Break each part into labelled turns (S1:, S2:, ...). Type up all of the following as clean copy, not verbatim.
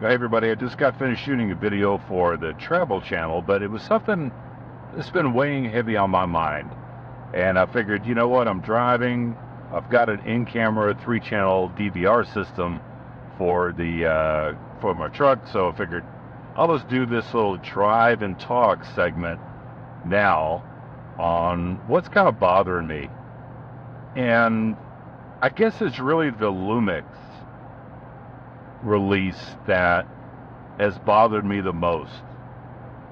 S1: Hey everybody, I just got finished shooting a video for the travel channel, but it was something that's been weighing heavy on my mind. And I figured, you know what, I'm driving, I've got an in-camera 3-channel DVR system for my truck, so I figured I'll just do this little drive and talk segment now on what's kind of bothering me. And I guess it's really the Lumix release that has bothered me the most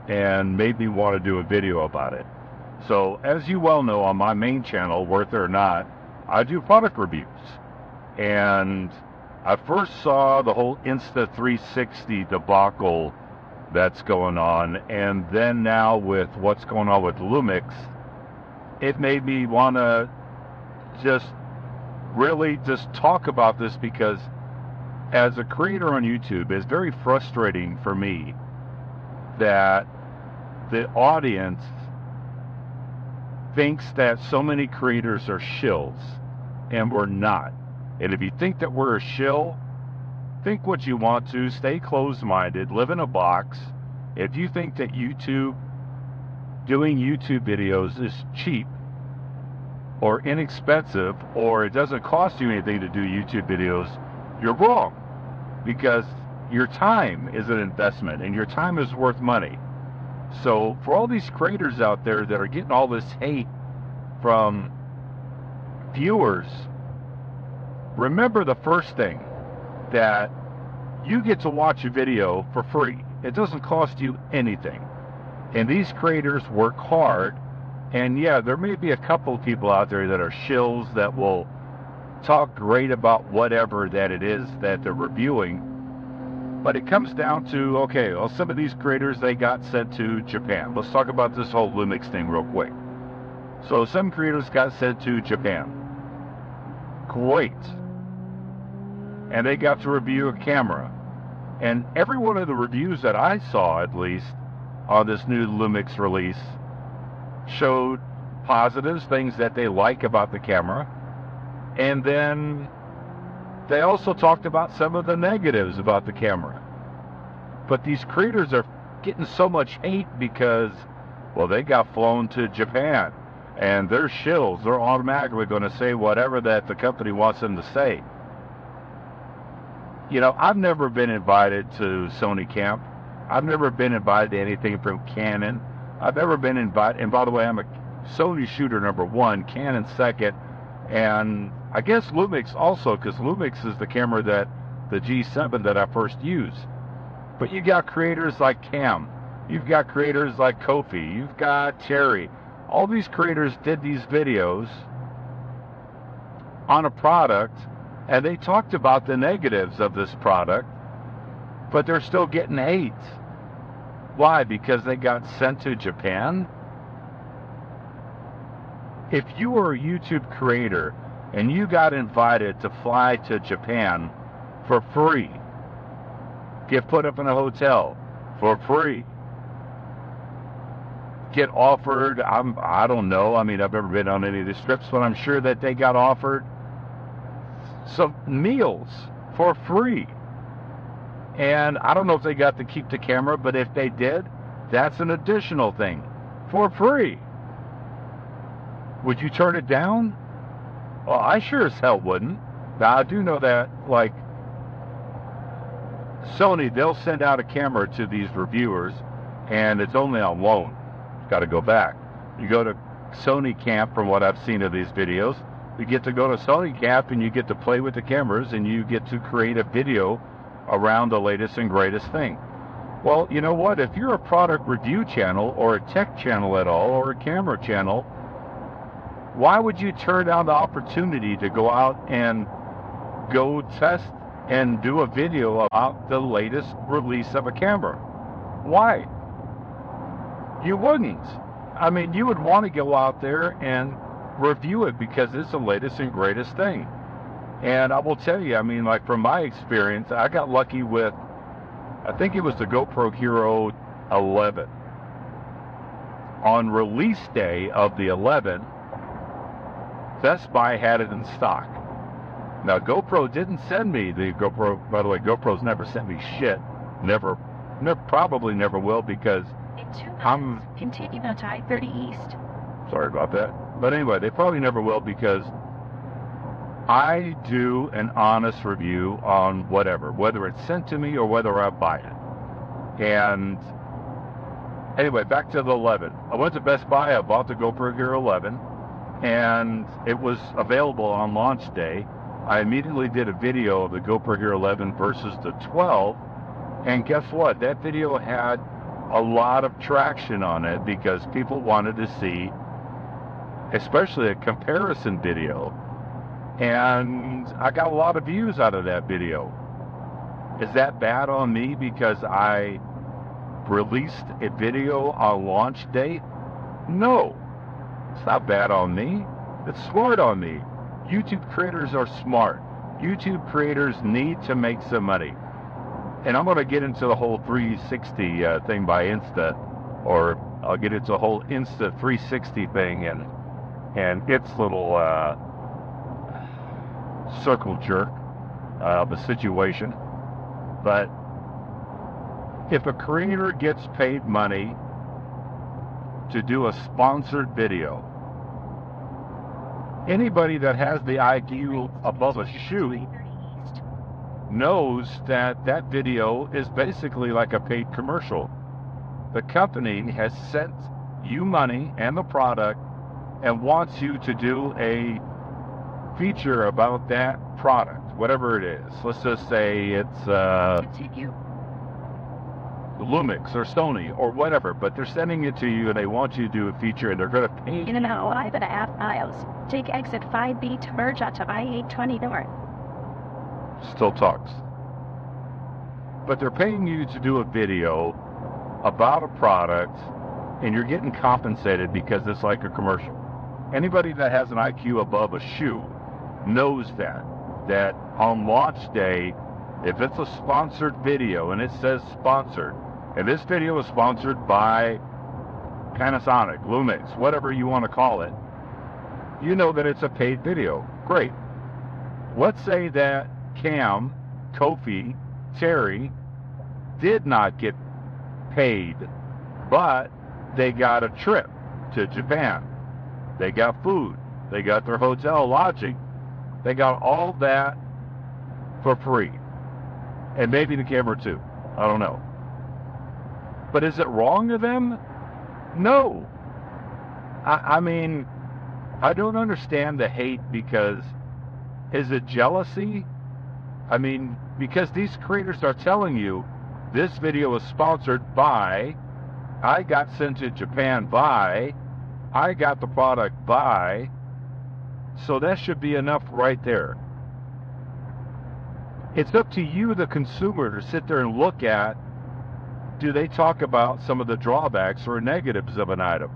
S1: and made me want to do a video about it. So as you well know, on my main channel, Worth It or Not, I do product reviews. And I first saw the whole Insta360 debacle that's going on, and then now with what's going on with Lumix, it made me want to really just talk about this, because as a creator on YouTube, it's very frustrating for me that the audience thinks that so many creators are shills, and we're not. And if you think that we're a shill, think what you want to, stay closed-minded, live in a box. If you think that doing YouTube videos is cheap or inexpensive, or it doesn't cost you anything to do YouTube videos, you're wrong. Because your time is an investment, and your time is worth money. So for all these creators out there that are getting all this hate from viewers, remember the first thing, that you get to watch a video for free. It doesn't cost you anything. And these creators work hard. And yeah, there may be a couple of people out there that are shills that will talk great about whatever that it is that they're reviewing, but it comes down to, okay, well, some of these creators, they got sent to Japan. Let's talk about this whole Lumix thing real quick. So some creators got sent to Japan. Great. And they got to review a camera. And every one of the reviews that I saw, at least, on this new Lumix release, showed positives, things that they like about the camera. And then they also talked about some of the negatives about the camera. But these creators are getting so much hate because, well, they got flown to Japan, and they're shills. They're automatically going to say whatever that the company wants them to say. You know, I've never been invited to Sony Camp. I've never been invited to anything from Canon. I've never been invited, and by the way, I'm a Sony shooter #1, Canon second, and I guess Lumix also, because Lumix is the camera that the G7 that I first used. But you got creators like Cam, you've got creators like Kofi, you've got Terry. All these creators did these videos on a product, and they talked about the negatives of this product, but they're still getting hate. Why? Because they got sent to Japan? If you were a YouTube creator and you got invited to fly to Japan for free, get put up in a hotel for free, get offered, I don't know, I mean, I've never been on any of these trips, but I'm sure that they got offered some meals for free. And I don't know if they got to keep the camera, but if they did, that's an additional thing for free. Would you turn it down? Well, I sure as hell wouldn't. Now, I do know that, like, Sony, they'll send out a camera to these reviewers, and it's only on loan. Got to go back. You go to Sony Camp, from what I've seen of these videos, you get to go to Sony Camp, and you get to play with the cameras, and you get to create a video around the latest and greatest thing. Well, you know what? If you're a product review channel, or a tech channel at all, or a camera channel, why would you turn down the opportunity to go out and go test and do a video about the latest release of a camera? Why? You wouldn't. I mean, you would want to go out there and review it because it's the latest and greatest thing. And I will tell you, I mean, like, from my experience, I got lucky with, I think it was the GoPro Hero 11. On release day of the 11, Best Buy had it in stock. Now, GoPro didn't send me the GoPro. By the way, GoPro's never sent me shit. probably never will, because
S2: In 2 miles,
S1: I'm
S2: continue to I-30 East.
S1: sorry about that. But anyway, they probably never will, because I do an honest review on whatever, whether it's sent to me or whether I buy it. And anyway, back to the 11. I went to Best Buy, I bought the GoPro Hero 11, and it was available on launch day. I immediately did a video of the GoPro Hero 11 versus the 12, and guess what? That video had a lot of traction on it, because people wanted to see, especially a comparison video, and I got a lot of views out of that video. Is that bad on me because I released a video on launch date? No, it's not bad on me. It's smart on me. YouTube creators are smart. YouTube creators need to make some money. And I'm going to get into the whole 360 thing by Insta, or I'll get into the whole Insta 360 thing and its little circle jerk of a situation. But if a creator gets paid money to do a sponsored video, anybody that has the IQ above a shoe knows that that video is basically like a paid commercial. The company has sent you money and the product and wants you to do a feature about that product, whatever it is. Let's just say it's Lumix or Sony or whatever, but they're sending it to you and they want you to do a feature, and they're going to pay.
S2: In about 5.5 miles, take exit 5B to merge onto I-820 North.
S1: Still talks. But they're paying you to do a video about a product, and you're getting compensated because it's like a commercial. Anybody that has an IQ above a shoe knows that on launch day, if it's a sponsored video and it says sponsored, and this video is sponsored by Panasonic, Lumix, whatever you want to call it, you know that it's a paid video. Great. Let's say that Cam, Kofi, Terry did not get paid, but they got a trip to Japan. They got food. They got their hotel lodging. They got all that for free. And maybe the camera too. I don't know. But is it wrong of them? No. I mean, I don't understand the hate, because is it jealousy? I mean, because these creators are telling you this video is sponsored by, I got sent to Japan by, I got the product by, so that should be enough right there. It's up to you, the consumer, to sit there and look at, do they talk about some of the drawbacks or negatives of an item?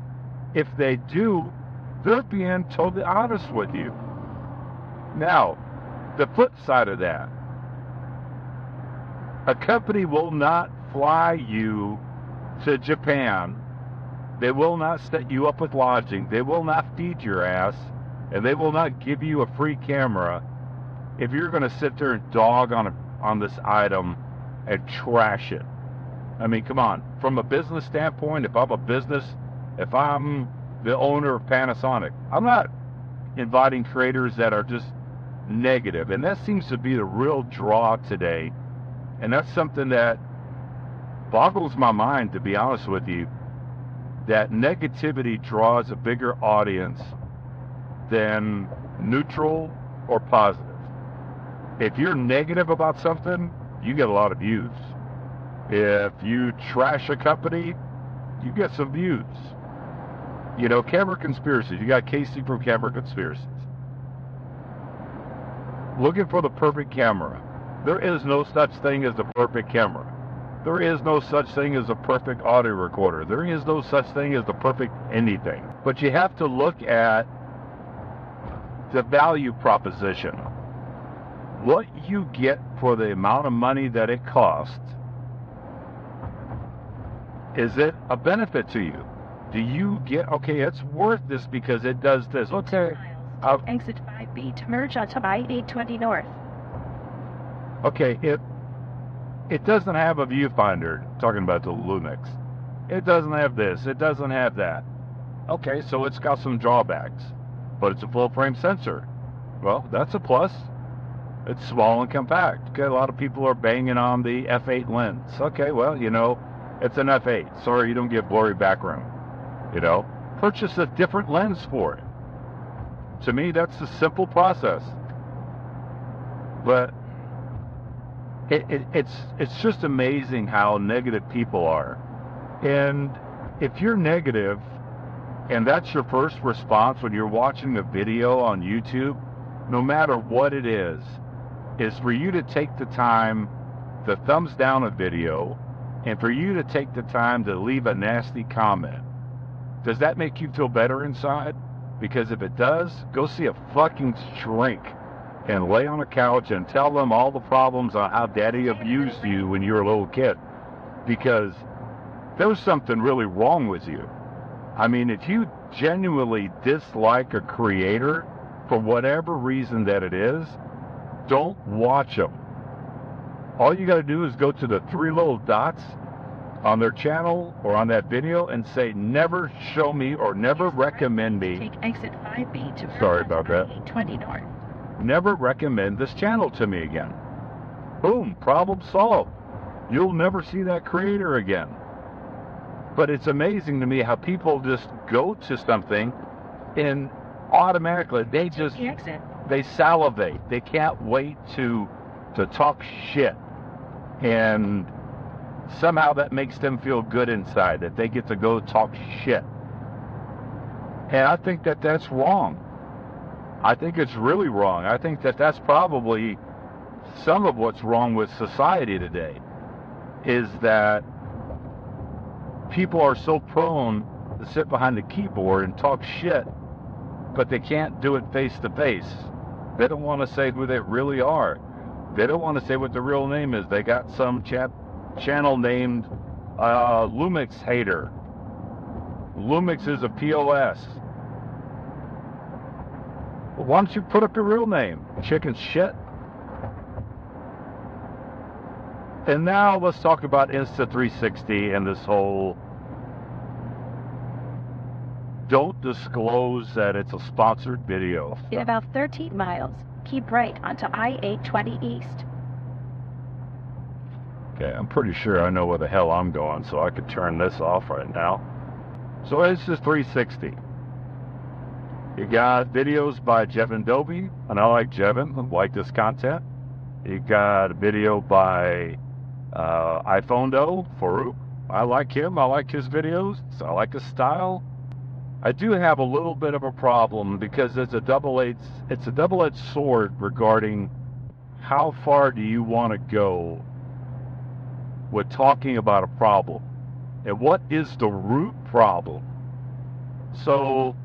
S1: If they do, they're being totally honest with you. Now, the flip side of that, a company will not fly you to Japan. They will not set you up with lodging. They will not feed your ass, and they will not give you a free camera if you're going to sit there and dog on this item and trash it. I mean, come on. From a business standpoint, if I'm the owner of Panasonic, I'm not inviting creators that are just negative. And that seems to be the real draw today. And that's something that boggles my mind, to be honest with you, that negativity draws a bigger audience than neutral or positive. If you're negative about something, you get a lot of views. If you trash a company, you get some views. You know, Camera Conspiracies. You got Casey from Camera Conspiracies. Looking for the perfect camera. There is no such thing as the perfect camera. There is no such thing as a perfect audio recorder. There is no such thing as the perfect anything. But you have to look at the value proposition. What you get for the amount of money that it costs. Is it a benefit to you? Do you get, okay, it's worth this because it does this. Okay.
S2: Exit 5B to merge onto I-820 North.
S1: Okay, it doesn't have a viewfinder, talking about the Lumix. It doesn't have this, it doesn't have that. Okay, so it's got some drawbacks, but it's a full frame sensor. Well, that's a plus. It's small and compact. Okay, a lot of people are banging on the f8 lens. Okay, well, you know, it's an f8. Sorry you don't get blurry background. You know, purchase a different lens for it. To me, that's a simple process. But it's just amazing how negative people are. And if you're negative, and that's your first response when you're watching a video on YouTube, no matter what it is for you to take the time to thumbs down a video and for you to take the time to leave a nasty comment. Does that make you feel better inside? Because if it does, go see a fucking shrink and lay on a couch and tell them all the problems on how daddy abused you when you were a little kid. Because there's something really wrong with you. I mean, if you genuinely dislike a creator for whatever reason that it is, don't watch them. All you got to do is go to the three little dots on their channel or on that video and say, never show me or never recommend me.
S2: Take exit 5B to
S1: Sorry about that.
S2: 20 north.
S1: Never recommend this channel to me again. Boom, problem solved. You'll never see that creator again. But it's amazing to me how people just go to something and automatically they salivate. They can't wait to talk shit. And somehow that makes them feel good inside, that they get to go talk shit. And I think that that's wrong. I think it's really wrong. I think that that's probably some of what's wrong with society today, is that people are so prone to sit behind the keyboard and talk shit, but they can't do it face to face. They don't want to say who they really are. They don't want to say what their real name is. They got some channel named Lumix Hater. Lumix is a POS. Well, why don't you put up your real name? Chicken shit. And now let's talk about Insta360 and this whole don't disclose that it's a sponsored video.
S2: In about 13 miles, keep right onto I-820 East.
S1: Okay, I'm pretty sure I know where the hell I'm going, so I could turn this off right now. So Insta360. You got videos by Jevin Dobie, and I like Jevin, I like this content. You got a video by iPhonedo, Farouk. I like him, I like his videos, so I like his style. I do have a little bit of a problem because it's a double-edged sword regarding how far do you want to go with talking about a problem and what is the root problem. So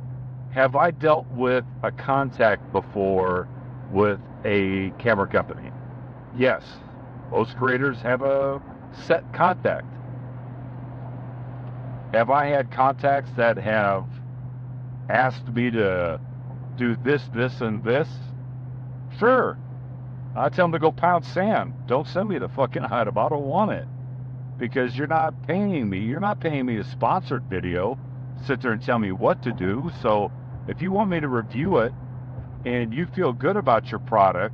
S1: have I dealt with a contact before with a camera company? Yes, most creators have a set contact. Have I had contacts that have asked me to do this, this, and this? Sure. I tell them to go pound sand. Don't send me the fucking item. I don't want it. Because you're not paying me. You're not paying me a sponsored video. Sit there and tell me what to do. So if you want me to review it and you feel good about your product,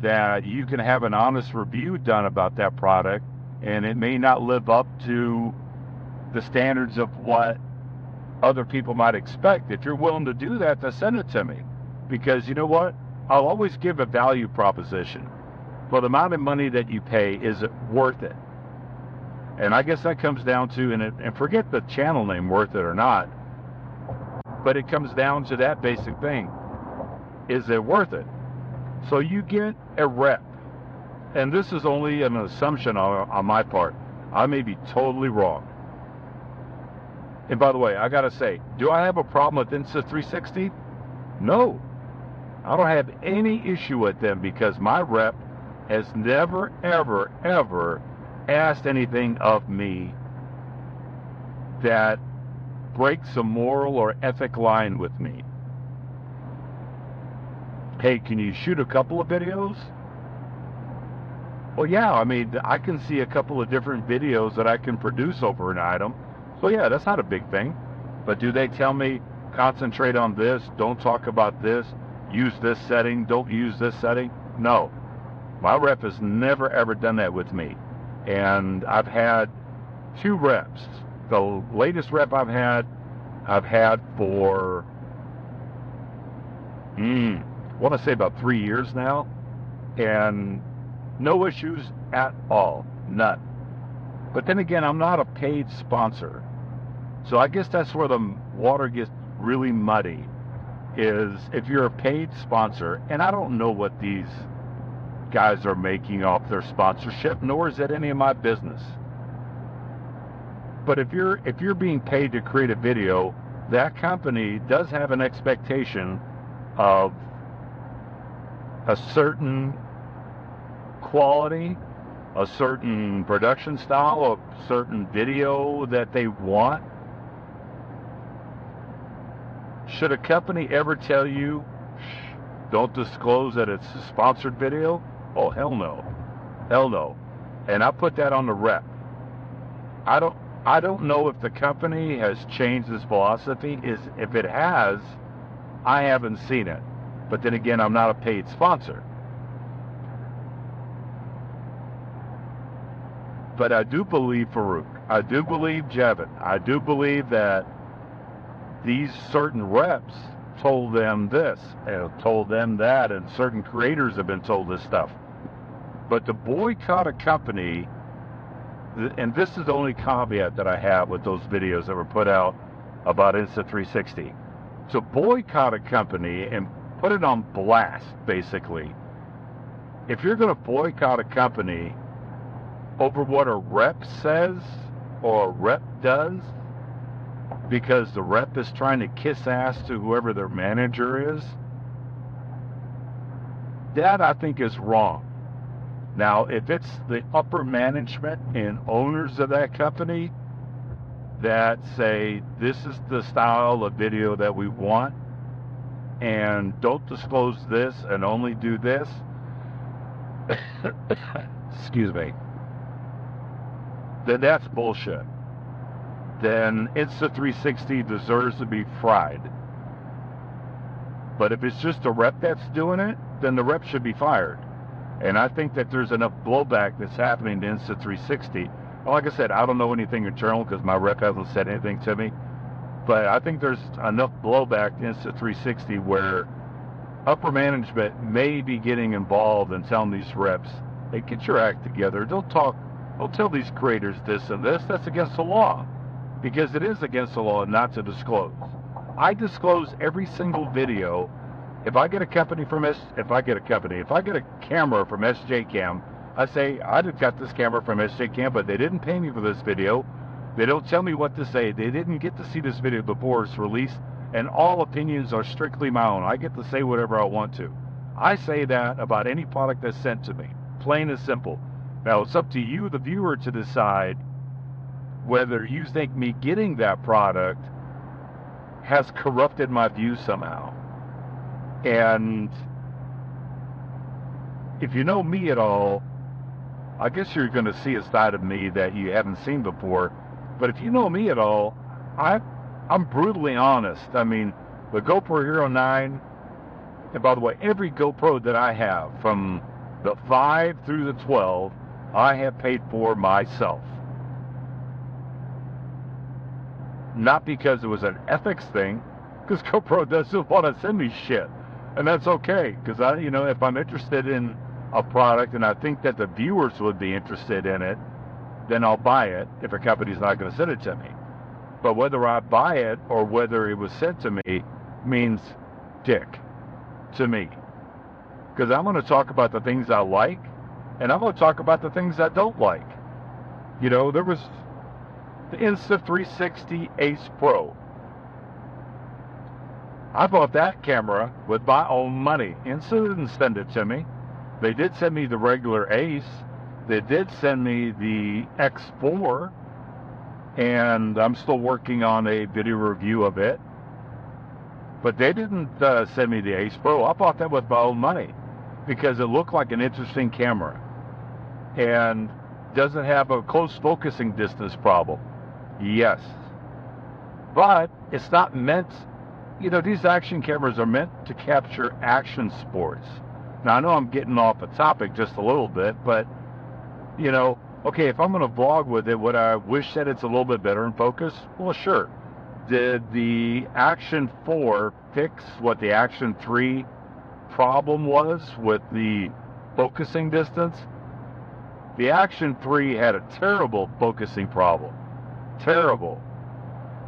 S1: that you can have an honest review done about that product, and it may not live up to the standards of what other people might expect. If you're willing to do that, then send it to me. Because you know what? I'll always give a value proposition. For the amount of money that you pay, is it worth it? And I guess that comes down to, and forget the channel name, worth it or not, but it comes down to that basic thing. Is it worth it? So you get a rep. And this is only an assumption on my part. I may be totally wrong. And by the way, I gotta say, do I have a problem with Insta360? No. I don't have any issue with them because my rep has never, ever, ever asked anything of me that breaks a moral or ethic line with me. Hey, can you shoot a couple of videos? Well, yeah, I mean, I can see a couple of different videos that I can produce over an item. So yeah, that's not a big thing. But do they tell me concentrate on this, don't talk about this, use this setting, don't use this setting? No. My rep has never ever done that with me. And I've had 2 reps. The latest rep I've had for, I want to say about 3 years now. And no issues at all. None. But then again, I'm not a paid sponsor. So I guess that's where the water gets really muddy, is if you're a paid sponsor, and I don't know what these guys are making off their sponsorship, nor is it any of my business. But if you're being paid to create a video, that company does have an expectation of a certain quality, a certain production style, a certain video that they want. Should a company ever tell you, don't disclose that it's a sponsored video? Oh, hell no. Hell no. And I put that on the rep. I don't know if the company has changed its philosophy. If it has, I haven't seen it. But then again, I'm not a paid sponsor. But I do believe Farouk. I do believe Jevin. I do believe that these certain reps told them this and told them that, and certain creators have been told this stuff. But to boycott a company, and this is the only caveat that I have with those videos that were put out about Insta360, to boycott a company and put it on blast, basically. If you're going to boycott a company over what a rep says or a rep does, because the rep is trying to kiss ass to whoever their manager is, that I think is wrong. Now, if it's the upper management and owners of that company that say, this is the style of video that we want, and don't disclose this and only do this, excuse me, then that's bullshit. Then Insta360 deserves to be fried. But if it's just a rep that's doing it, then the rep should be fired. And I think that there's enough blowback that's happening to Insta360. Well, like I said, I don't know anything internal because my rep hasn't said anything to me. But I think there's enough blowback to Insta360 where upper management may be getting involved and telling these reps, hey, get your act together. Don't tell these creators this and this. That's against the law. Because it is against the law not to disclose. I disclose every single video. If I get a camera from SJ Cam, I say, I just got this camera from SJ Cam, but they didn't pay me for this video. They don't tell me what to say. They didn't get to see this video before it's released, and all opinions are strictly my own. I get to say whatever I want to. I say that about any product that's sent to me. Plain and simple. Now, it's up to you, the viewer, to decide whether you think me getting that product has corrupted my view somehow. And if you know me at all, I guess you're going to see a side of me that you haven't seen before. But if you know me at all, I'm brutally honest. I mean, the GoPro Hero 9, and by the way, every GoPro that I have, from the 5 through the 12, I have paid for myself. Not because it was an ethics thing, because GoPro doesn't want to send me shit. And that's okay, because if I'm interested in a product and I think that the viewers would be interested in it, then I'll buy it if a company's not going to send it to me. But whether I buy it or whether it was sent to me means dick to me. Because I'm going to talk about the things I like, and I'm going to talk about the things I don't like. There was the Insta360 Ace Pro. I bought that camera with my own money. Insta didn't send it to me. They did send me the regular Ace. They did send me the X4, and I'm still working on a video review of it. But they didn't send me the Ace Pro. I bought that with my own money because it looked like an interesting camera. And does it have a close focusing distance problem? Yes. But it's not meant, these action cameras are meant to capture action sports. Now, I know I'm getting off a topic just a little bit, but, okay, if I'm going to vlog with it, would I wish that it's a little bit better in focus? Well, sure. Did the Action 4 fix what the Action 3 problem was with the focusing distance? The Action 3 had a terrible focusing problem. Terrible.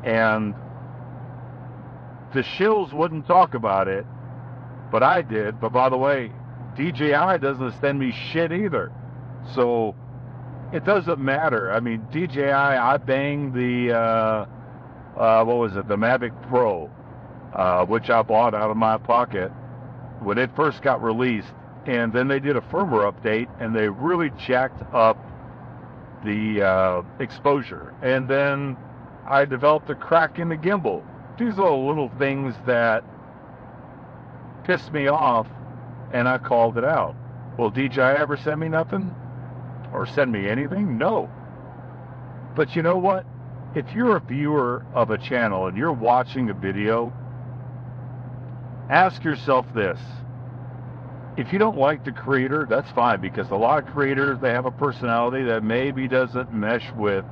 S1: And the Shills wouldn't talk about it, but I did. But by the way, DJI doesn't send me shit either. So it doesn't matter. I mean, DJI, I banged the, the Mavic Pro, which I bought out of my pocket when it first got released. And then they did a firmware update, and they really jacked up the exposure. And then I developed a crack in the gimbal. These are little things that pissed me off, and I called it out. Will DJI ever send me nothing? Or send me anything? No. But you know what? If you're a viewer of a channel and you're watching a video, ask yourself this. If you don't like the creator, that's fine, because a lot of creators, they have a personality that maybe doesn't mesh with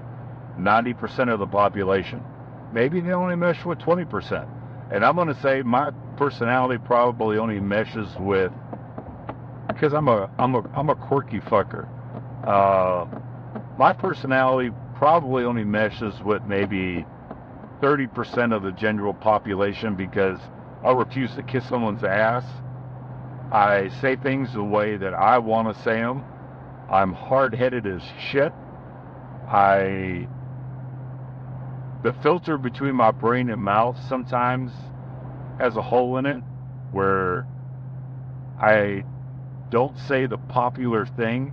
S1: 90% of the population. Maybe they only mesh with 20%. And I'm going to say my personality probably only meshes with, because I'm a quirky fucker. My personality probably only meshes with maybe 30% of the general population, because I refuse to kiss someone's ass. I say things the way that I want to say them. I'm hard-headed as shit. The filter between my brain and mouth sometimes has a hole in it where I don't say the popular thing.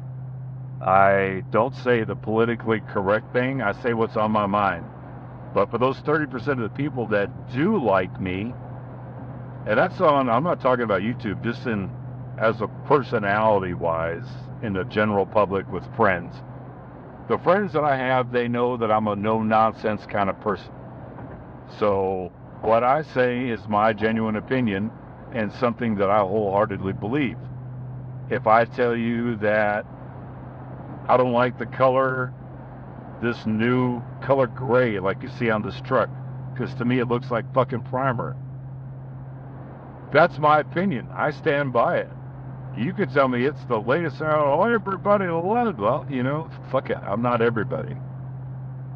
S1: I don't say the politically correct thing. I say what's on my mind. But for those 30% of the people that do like me, and that's on, I'm not talking about YouTube, just as a personality-wise, in the general public with friends. The friends that I have, they know that I'm a no-nonsense kind of person. So what I say is my genuine opinion and something that I wholeheartedly believe. If I tell you that I don't like the color, this new color gray like you see on this truck, because to me it looks like fucking primer. That's my opinion. I stand by it. You could tell me it's the latest, everybody loves it. Well, fuck it. I'm not everybody.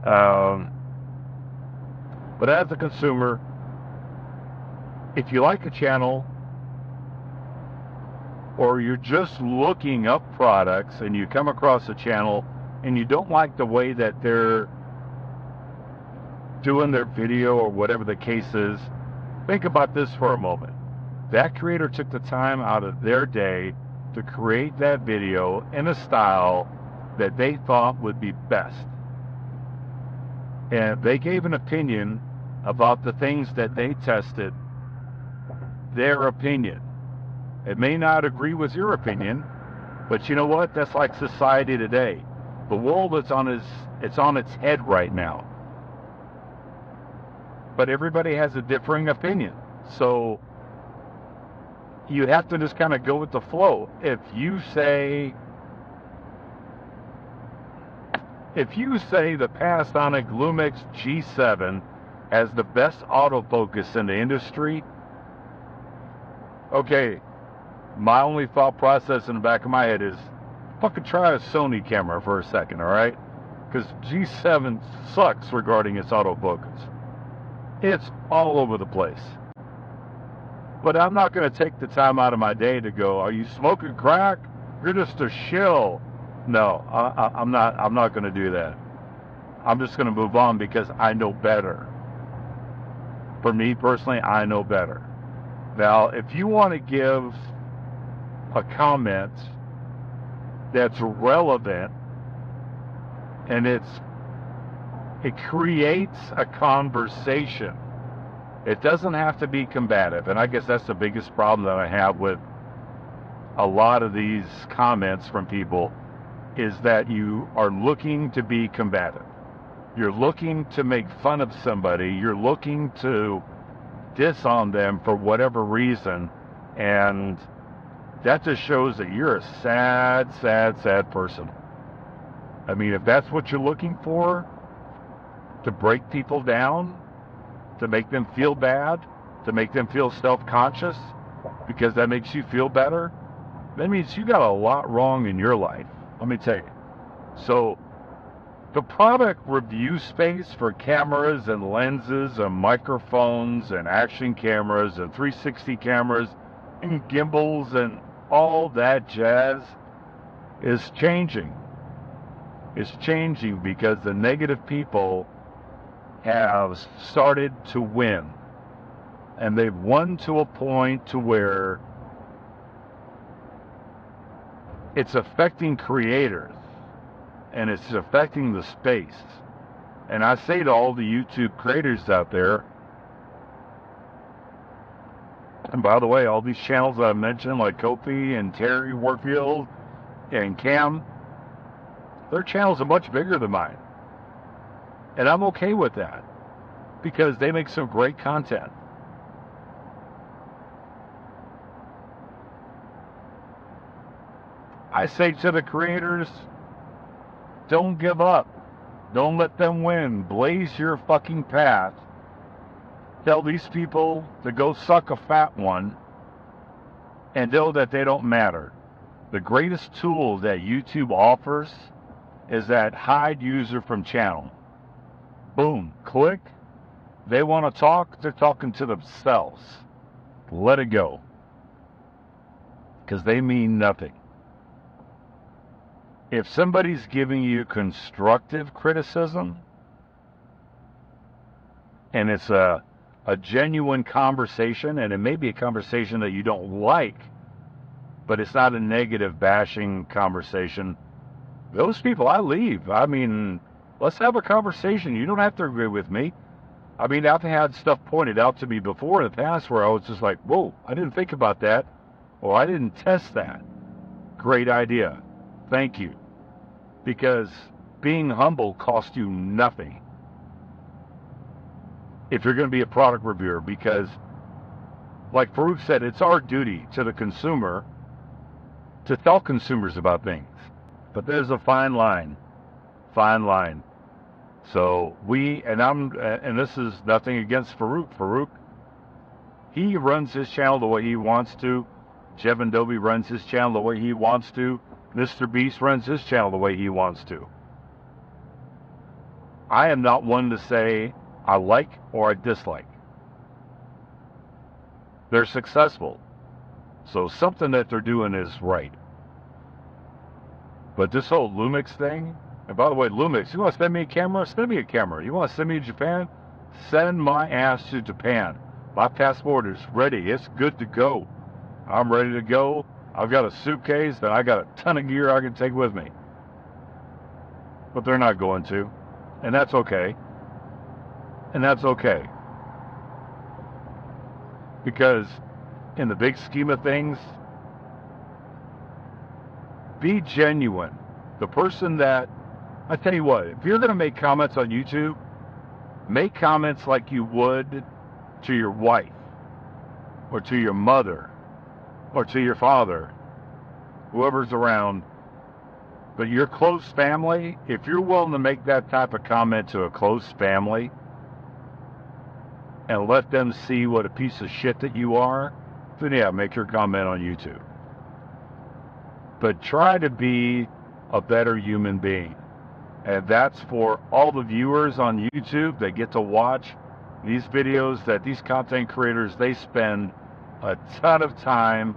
S1: But as a consumer, if you like a channel, or you're just looking up products and you come across a channel and you don't like the way that they're doing their video or whatever the case is, think about this for a moment. That creator took the time out of their day to create that video in a style that they thought would be best. And they gave an opinion about the things that they tested, their opinion. It may not agree with your opinion, but you know what? That's like society today. The world is on its head right now. But everybody has a differing opinion. So you have to just kind of go with the flow. If you say the Panasonic Lumix G7 has the best autofocus in the industry, okay, my only thought process in the back of my head is, fucking try a Sony camera for a second, all right? Because G7 sucks regarding its autofocus. It's all over the place. But I'm not going to take the time out of my day to go, are you smoking crack? You're just a shill. No, I'm not going to do that. I'm just going to move on because I know better. For me personally, I know better. Now, if you want to give a comment that's relevant and it creates a conversation, it doesn't have to be combative. And I guess that's the biggest problem that I have with a lot of these comments from people. is that you are looking to be combative. You're looking to make fun of somebody. You're looking to diss on them for whatever reason. And that just shows that you're a sad, sad, sad person. I mean, if that's what you're looking for, to break people down, to make them feel bad, to make them feel self-conscious, because that makes you feel better, that means you got a lot wrong in your life. Let me tell you. So, the product review space for cameras and lenses and microphones and action cameras and 360 cameras and gimbals and all that jazz is changing. It's changing because the negative people have started to win. And they've won to a point to where it's affecting creators and it's affecting the space. And I say to all the YouTube creators out there, and by the way, all these channels that I mentioned, like Kofi and Terry Warfield and Cam, their channels are much bigger than mine. And I'm okay with that because they make some great content. I say to the creators, don't give up. Don't let them win. Blaze your fucking path. Tell these people to go suck a fat one and know that they don't matter. The greatest tool that YouTube offers is that hide user from channel. Boom, click. They want to talk, they're talking to themselves. Let it go. Because they mean nothing. If somebody's giving you constructive criticism, and it's a genuine conversation, and it may be a conversation that you don't like, but it's not a negative bashing conversation, those people, I leave. I mean, let's have a conversation. You don't have to agree with me. I mean, I've had stuff pointed out to me before in the past where I was just like, whoa, I didn't think about that, or I didn't test that. Great idea. Thank you. Because being humble costs you nothing if you're going to be a product reviewer, because like Farouk said, it's our duty to the consumer to tell consumers about things. But there's a fine line. So and this is nothing against Farouk. Farouk, he runs his channel the way he wants to. Jevin Dobie runs his channel the way he wants to. Mr. Beast runs his channel the way he wants to. I am not one to say I like or I dislike. They're successful. So something that they're doing is right. But this whole Lumix thing, and by the way, Lumix, you want to send me a camera? Send me a camera. You want to send me to Japan? Send my ass to Japan. My passport is ready. It's good to go. I'm ready to go. I've got a suitcase and I got a ton of gear I can take with me. But they're not going to. And that's okay. And that's okay. Because in the big scheme of things, be genuine. The person that, I tell you what, if you're going to make comments on YouTube, make comments like you would to your wife, or to your mother, or to your father, whoever's around. But your close family, if you're willing to make that type of comment to a close family and let them see what a piece of shit that you are, then yeah, make your comment on YouTube. But try to be a better human being. And that's for all the viewers on YouTube that get to watch these videos that these content creators, they spend a ton of time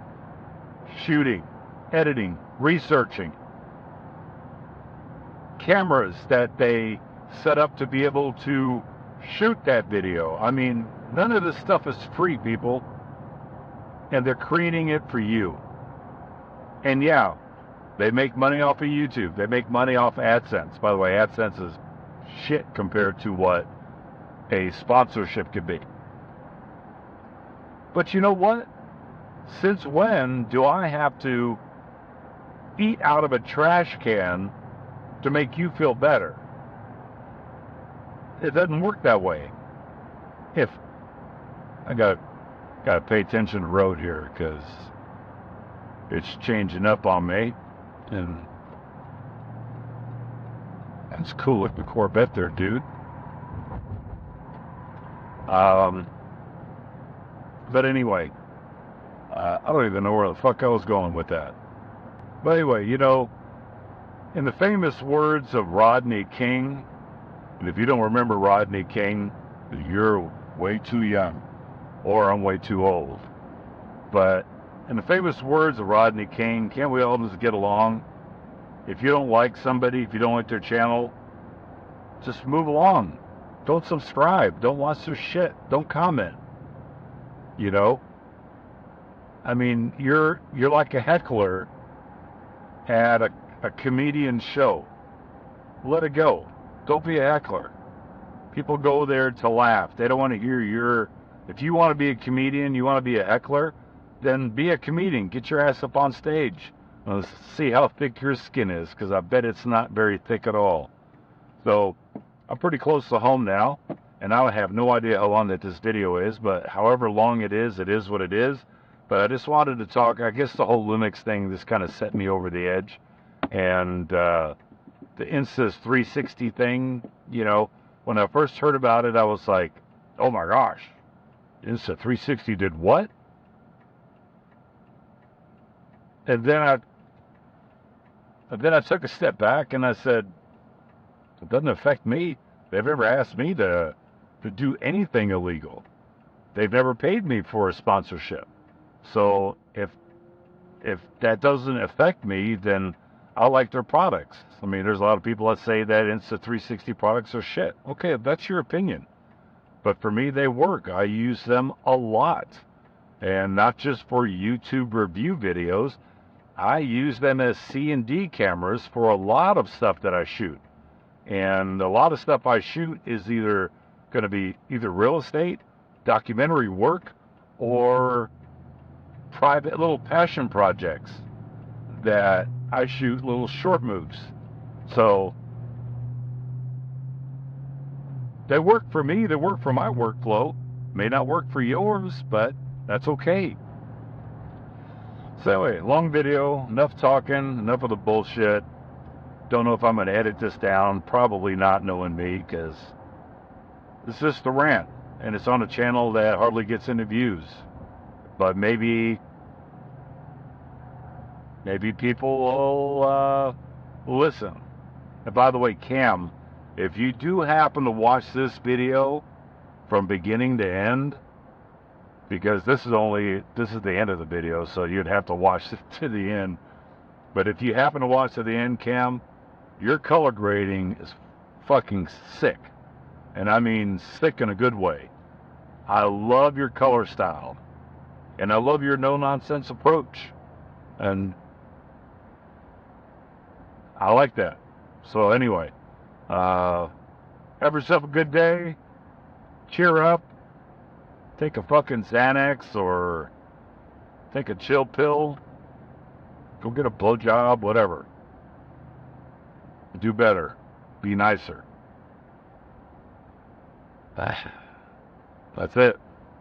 S1: shooting, editing, researching. Cameras that they set up to be able to shoot that video. I mean, none of this stuff is free, people. And they're creating it for you. And yeah, they make money off of YouTube. They make money off AdSense. By the way, AdSense is shit compared to what a sponsorship could be. But you know what? Since when do I have to eat out of a trash can to make you feel better. It doesn't work that way. If I gotta pay attention to the road here because it's changing up on me, and that's cool with the Corvette there, dude. But anyway, I don't even know where the fuck I was going with that. But anyway, you know, in the famous words of Rodney King, and if you don't remember Rodney King, you're way too young, or I'm way too old. But in the famous words of Rodney King, can't we all just get along? If you don't like somebody, if you don't like their channel, just move along. Don't subscribe. Don't watch their shit. Don't comment. You know? I mean, you're like a heckler at a comedian show. Let it go. Don't be a heckler. People go there to laugh. They don't want to hear your... If you want to be a comedian, you want to be a heckler, then be a comedian. Get your ass up on stage. Let's see how thick your skin is, because I bet it's not very thick at all. So, I'm pretty close to home now, and I have no idea how long that this video is, but however long it is what it is. But I just wanted to talk. I guess the whole Lumix thing just kind of set me over the edge. And the Insta360 thing, you know, when I first heard about it, I was like, oh my gosh, Insta360 did what? And then I took a step back and I said, it doesn't affect me. They've never asked me to do anything illegal. They've never paid me for a sponsorship. So if that doesn't affect me, then I like their products. I mean, there's a lot of people that say that Insta360 products are shit. Okay, that's your opinion. But for me, they work. I use them a lot. And not just for YouTube review videos. I use them as C&D cameras for a lot of stuff that I shoot. And a lot of stuff I shoot is either going to be either real estate, documentary work, or private little passion projects that I shoot, little short moves. So they work for me, they work for my workflow. May not work for yours, but that's okay. So anyway, long video, enough talking, enough of the bullshit. Don't know if I'm going to edit this down. Probably not, knowing me, because it's just a rant. And it's on a channel that hardly gets any views. But maybe people will listen. And by the way, Cam, if you do happen to watch this video from beginning to end, because this is the end of the video, so you'd have to watch it to the end. But if you happen to watch to the end, Cam, your color grading is fucking sick. And I mean sick in a good way. I love your color style. And I love your no-nonsense approach. And I like that. So anyway, have yourself a good day. Cheer up. Take a fucking Xanax or take a chill pill. Go get a blowjob, whatever. Do better. Be nicer. That's it.